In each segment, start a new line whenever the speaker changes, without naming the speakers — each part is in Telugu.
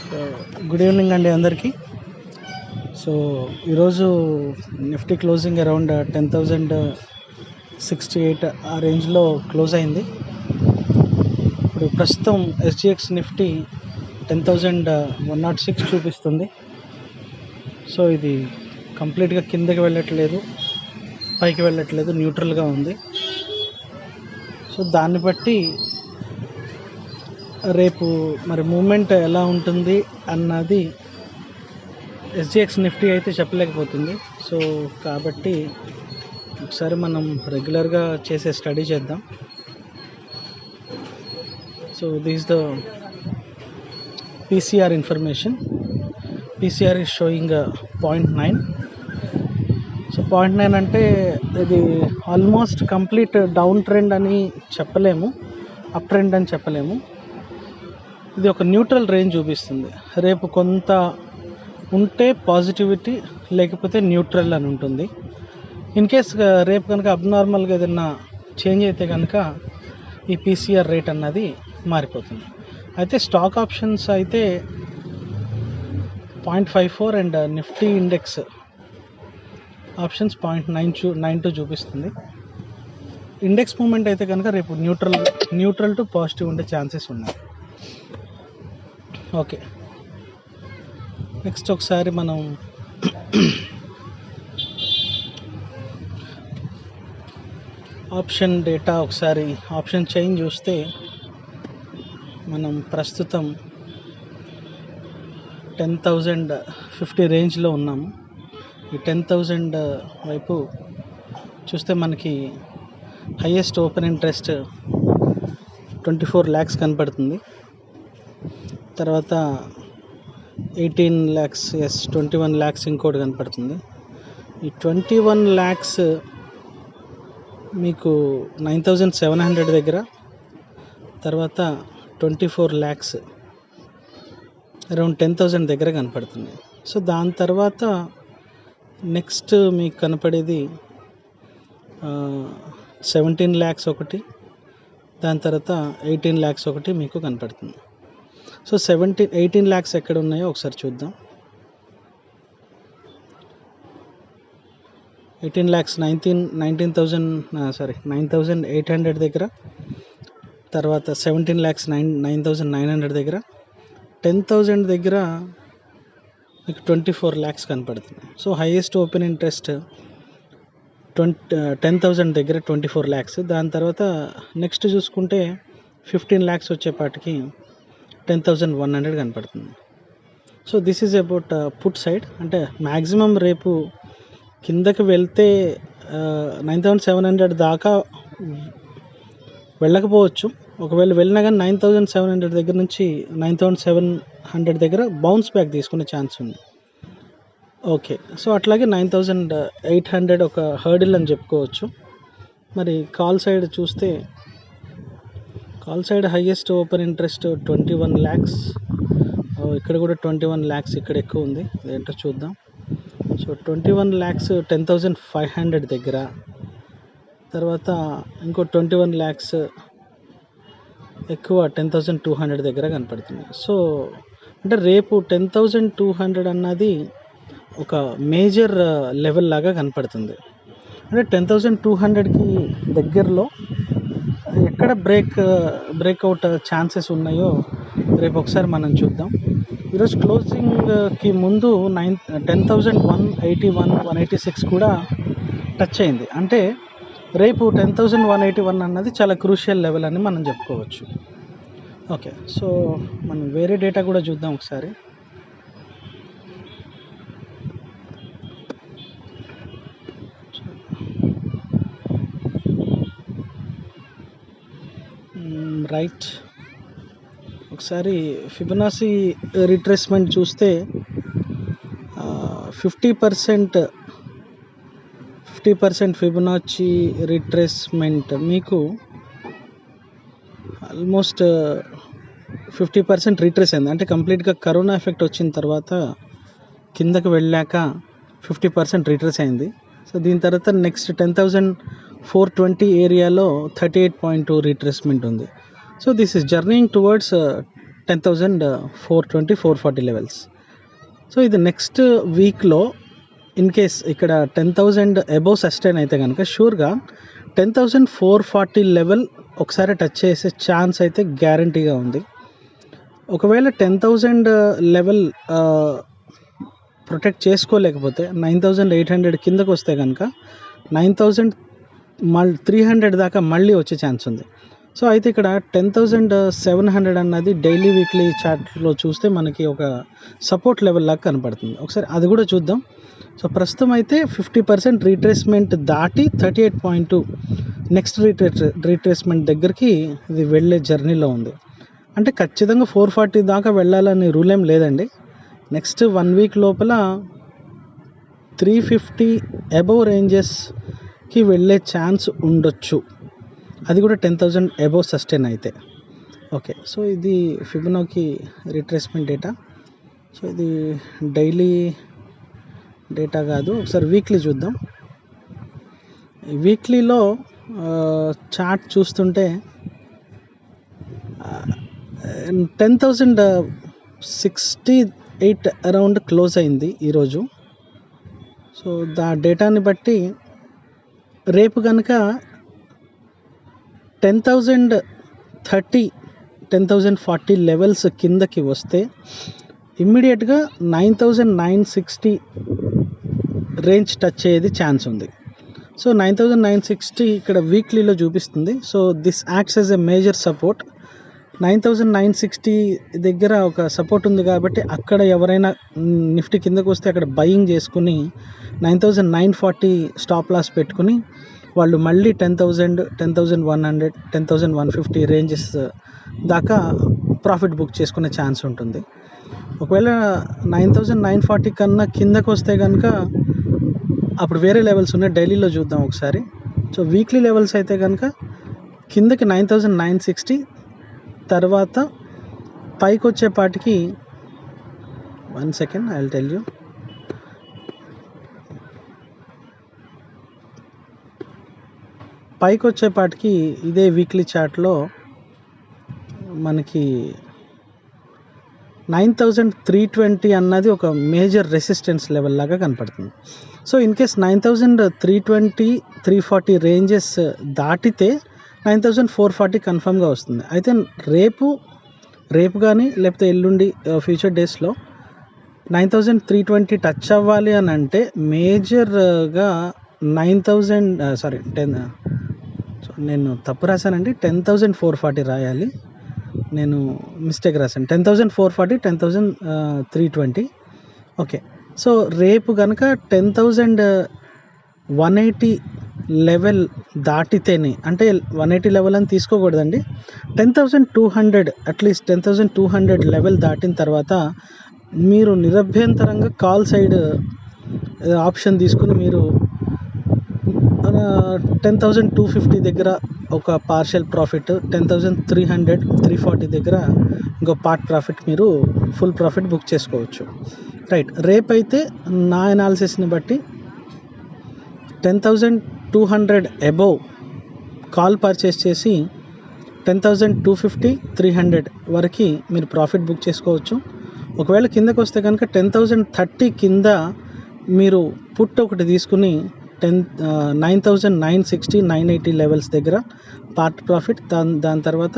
సో గుడ్ ఈవినింగ్ అండి అందరికీ. సో ఈరోజు నిఫ్టీ క్లోజింగ్ అరౌండ్ 10,068 ఆ రేంజ్లో క్లోజ్ అయింది. ఇప్పుడు ప్రస్తుతం SGX నిఫ్టీ 10,106 చూపిస్తుంది. సో ఇది కంప్లీట్గా కిందకి వెళ్ళట్లేదు, పైకి వెళ్ళట్లేదు, న్యూట్రల్గా ఉంది. సో దాన్ని బట్టి రేపు మరి మూమెంట్ ఎలా ఉంటుంది అన్నది SGX నిఫ్టీ అయితే చెప్పలేకపోతుంది. సో కాబట్టి ఒకసారి మనం రెగ్యులర్గా చేసే స్టడీ చేద్దాం. So this the PCR information. PCR is sowing 0.9. So 0.9 అంటే ఇది ఆల్మోస్ట్ కంప్లీట్ డౌన్ ట్రెండ్ అని చెప్పలేము, అప్ ట్రెండ్ అని చెప్పలేము. ఇది ఒక న్యూట్రల్ రేంజ్ చూపిస్తుంది. రేపు కొంత ఉంటే పాజిటివిటీ, లేకపోతే న్యూట్రల్ అని ఉంటుంది. ఇన్ కేస్ రేపు కనుక అబ్నార్మల్గా ఏదైనా చేంజ్ అయితే కనుక ఈ PCR రేట్ అన్నది మారిపోతుంది. అయితే స్టాక్ ఆప్షన్స్ అయితే 0.54 అండ్ నిఫ్టీ ఇండెక్స్ ఆప్షన్స్ 0.92 చూపిస్తుంది. ఇండెక్స్ మూమెంట్ అయితే కనుక రేపు న్యూట్రల్ టు పాజిటివ్ ఉండే ఛాన్సెస్ ఉన్నాయి. ఓకే, నెక్స్ట్ ఒకసారి మనం ఆప్షన్ డేటా, ఒకసారి ఆప్షన్ చైన్ చూస్తే మనం ప్రస్తుతం 10,050 రేంజ్లో ఉన్నాము. ఈ 10,000 వైపు చూస్తే మనకి హైయెస్ట్ ఓపెన్ ఇంట్రెస్ట్ 24 lakhs కనపడుతుంది. తర్వాత 18 lakhs, 21 lakhs ఇంకోటి కనపడుతుంది. ఈ 21 lakhs మీకు 9,700 దగ్గర, తర్వాత 24 lakhs అరౌండ్ 10,000 దగ్గర కనపడుతుంది. సో దాని తర్వాత నెక్స్ట్ మీకు కనపడేది 17 lakhs ఒకటి, దాని తర్వాత 18 lakhs ఒకటి మీకు కనపడుతుంది. సో 18 lakhs ఎక్కడ ఉన్నాయో ఒకసారి చూద్దాం. 18 lakhs 9,800 దగ్గర, తర్వాత 17 lakhs 9,900 దగ్గర, 10,000 దగ్గర మీకు 24 lakhs కనపడుతుంది. సో హైయెస్ట్ ఓపెన్ ఇంట్రెస్ట్ 10,000 దగ్గర 24 lakhs. దాని తర్వాత నెక్స్ట్ చూసుకుంటే 15 lakhs వచ్చేపాటికి 10,100 కనపడుతుంది. So this is about put side. అంటే మ్యాక్సిమం రేపు కిందకి వెళ్తే 9,700 దాకా వెళ్ళకపోవచ్చు. ఒకవేళ వెళ్ళినా కానీ 9,700 దగ్గర నుంచి 9,700 దగ్గర బౌన్స్ బ్యాక్ తీసుకునే ఛాన్స్ ఉంది. ఓకే, సో అట్లాగే 9,800 ఒక హర్డిల్ అని చెప్పుకోవచ్చు. మరి కాల్ సైడ్ చూస్తే call side highest open interest 21 lakhs. ఇక్కడ కూడా 21 lakhs ఇక్కడ ఎక్కువ ఉంది, ఏంటో చూద్దాం. సో 21 lakhs 10,500 దగ్గర, తర్వాత ఇంకో 21 lakhs ఎక్కువ 10,200 దగ్గర కనపడుతుంది. సో అంటే రేపు 10,200 అన్నది ఒక మేజర్ లెవెల్ లాగా కనపడుతుంది. అంటే 10,200కి దగ్గరలో ఎక్కడ బ్రేక్అవుట్ ఛాన్సెస్ ఉన్నాయో రేపు ఒకసారి మనం చూద్దాం. ఈరోజు క్లోజింగ్కి ముందు 10,181, 186 కూడా టచ్ అయింది. అంటే రేపు 10,181 అన్నది చాలా క్రూషియల్ లెవెల్ అని మనం చెప్పుకోవచ్చు. ఓకే, సో మనం వేరే డేటా కూడా చూద్దాం ఒకసారి. రైట్, ఒకసారి ఫిబొనాసీ రిట్రేస్మెంట్ చూస్తే 50% ఫిబొనాచీ రిట్రేస్మెంట్ మీకు ఆల్మోస్ట్ 50% రిట్రేస్ అయింది. అంటే కంప్లీట్గా కరోనా ఎఫెక్ట్ వచ్చిన తర్వాత కిందకి వెళ్ళాక 50% రిట్రేస్ అయింది. సో దీని తర్వాత నెక్స్ట్ 10,420 ఏరియాలో 38.2 రిట్రేస్మెంట్ ఉంది. So this is journeying towards 10,420 440 levels. So ఇది నెక్స్ట్ వీక్లో ఇన్ కేస్ ఇక్కడ 10,000 అబోవ్ సస్టైన్ అయితే కనుక షూర్గా 10,440 లెవెల్ ఒకసారి టచ్ చేసే ఛాన్స్ అయితే గ్యారంటీగా ఉంది. ఒకవేళ 10,000 లెవెల్ ప్రొటెక్ట్ చేసుకోలేకపోతే 9,800 కిందకు వస్తే కనుక 9,300 దాకా మళ్ళీ వచ్చే ఛాన్స్ ఉంది. సో అయితే ఇక్కడ 10,700 అన్నది డైలీ వీక్లీ చార్ట్లో చూస్తే మనకి ఒక సపోర్ట్ లెవెల్ లాగా కనపడుతుంది. ఒకసారి అది కూడా చూద్దాం. సో ప్రస్తుతం అయితే 50% రీట్రేస్మెంట్ దాటి 38.2 నెక్స్ట్ రీట్రేస్మెంట్ దగ్గరికి ఇది వెళ్ళే జర్నీలో ఉంది. అంటే ఖచ్చితంగా 440 దాకా వెళ్ళాలని రూల్ ఏం లేదండి. నెక్స్ట్ 1 వీక్ లోపల 350 అబోవ్ రేంజెస్కి వెళ్ళే ఛాన్స్ ఉండొచ్చు. అది కూడా 10,000 అబోవ్ సస్టైన్ అయితే. ఓకే, సో ఇది ఫిబొనాకీ రిట్రేస్మెంట్ డేటా. సో ఇది డైలీ డేటా కాదు, ఒకసారి వీక్లీ చూద్దాం. వీక్లీలో చార్ట్ చూస్తుంటే 10,068 అరౌండ్ క్లోజ్ అయింది ఈరోజు. సో డేటాని బట్టి రేపు కనుక 10,030 10,040 లెవెల్స్ కిందకి వస్తే ఇమ్మీడియట్గా 9,960 రేంజ్ టచ్ అయ్యేది ఛాన్స్ ఉంది. సో 9,960 ఇక్కడ వీక్లీలో చూపిస్తుంది. So this acts as a major support. 9,960 దగ్గర ఒక సపోర్ట్ ఉంది కాబట్టి అక్కడ ఎవరైనా నిఫ్టీ కిందకు వస్తే అక్కడ బయింగ్ చేసుకుని 9,940 స్టాప్ లాస్ పెట్టుకుని వాళ్ళు మళ్ళీ 10,000 10,100 10,150 రేంజెస్ దాకా ప్రాఫిట్ బుక్ చేసుకునే ఛాన్స్ ఉంటుంది. ఒకవేళ 9,940 కన్నా కిందకు వస్తే కనుక అప్పుడు వేరే లెవెల్స్ ఉన్నాయి, డైలీలో చూద్దాం ఒకసారి. సో వీక్లీ లెవెల్స్ అయితే కనుక కిందకి 9,960, తర్వాత పైకి వచ్చేపాటికి 1 second I will tell you. పైకి వచ్చేపాటికి ఇదే వీక్లీ చార్ట్లో మనకి 9,320 అన్నది ఒక మేజర్ రెసిస్టెన్స్ లెవెల్ లాగా కనపడుతుంది. సో ఇన్ కేస్ 9,320 340 రేంజెస్ దాటితే 9,440 కన్ఫర్మ్గా వస్తుంది. అయితే రేపు కానీ లేకపోతే ఎల్లుండి ఫ్యూచర్ డేస్లో 9,320 టచ్ అవ్వాలి అని అంటే మేజర్గా 10 నేను తప్పు రాశానండి, 10,440 రాయాలి, నేను మిస్టేక్ రాశాను. 10,440 10,320. ఓకే, సో రేపు కనుక 10,180 లెవెల్ దాటితేనే, అంటే 180 లెవెల్ అని తీసుకోకూడదండి, 10,200 అట్లీస్ట్ 10,200 లెవెల్ దాటిన తర్వాత మీరు నిరభ్యంతరంగా కాల్ సైడ్ ఆప్షన్ తీసుకుని మీరు 10,250 దగ్గర ఒక పార్షియల్ ప్రాఫిట్, 10,300 340 దగ్గర ఇంకో పార్ట్ ప్రాఫిట్, మీరు ఫుల్ ప్రాఫిట్ బుక్ చేసుకోవచ్చు. రైట్, రేపైతే నా అనాలిసిస్ని బట్టి 10,200 అబోవ్ కాల్ పర్చేస్ చేసి 10,250 300 వరకు మీరు ప్రాఫిట్ బుక్ చేసుకోవచ్చు. ఒకవేళ కిందకు వస్తే కనుక 10,030 కింద మీరు పుట్ ఒకటి తీసుకుని 9,960 980 లెవెల్స్ దగ్గర పార్ట్ ప్రాఫిట్, దాని తర్వాత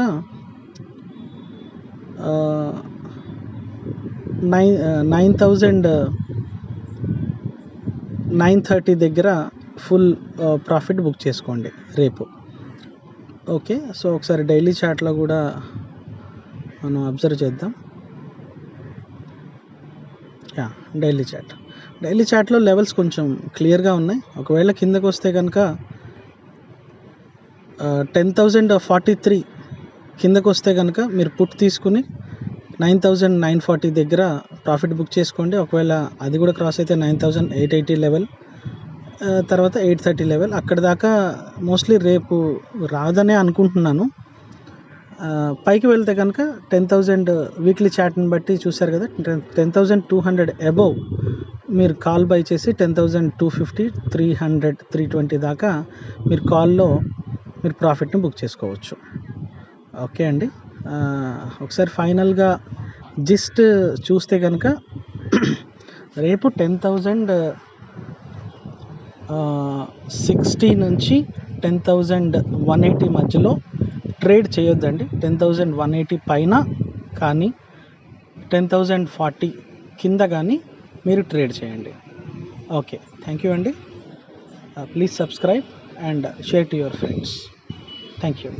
9,930 దగ్గర ఫుల్ ప్రాఫిట్ బుక్ చేసుకోండి రేపు. ఓకే, సో ఒకసారి డైలీ చార్ట్లో కూడా మనం అబ్జర్వ్ చేద్దాం. డైలీ చార్ట్లో లెవెల్స్ కొంచెం క్లియర్గా ఉన్నాయి. ఒకవేళ కిందకు వస్తే కనుక 10,043 కిందకు వస్తే కనుక మీరు పుట్ తీసుకుని 9,940 దగ్గర ప్రాఫిట్ బుక్ చేసుకోండి. ఒకవేళ అది కూడా క్రాస్ అయితే 9,880 లెవెల్, తర్వాత 830 లెవెల్, అక్కడ దాకా మోస్ట్లీ రేపు రాదనే అనుకుంటున్నాను. పైకి వెళ్తే కనుక 10,000 వీక్లీ చార్ట్ని బట్టి చూశారు కదా, 10,200 అబోవ్ మీరు కాల్ బై చేసి 10,250 300 320 దాకా మీరు కాల్లో మీరు ప్రాఫిట్ని బుక్ చేసుకోవచ్చు. ఓకే అండి, ఒకసారి ఫైనల్గా జిస్ట్ చూస్తే కనుక రేపు 10,060 నుంచి 10,180 మధ్యలో ట్రేడ్ చేయొద్దండి. 10,180 పైన కానీ 10,040 కింద కానీ మీరు ట్రేడ్ చేయండి. ఓకే, థ్యాంక్ యూ అండి. Please subscribe and share to your friends. Thank you.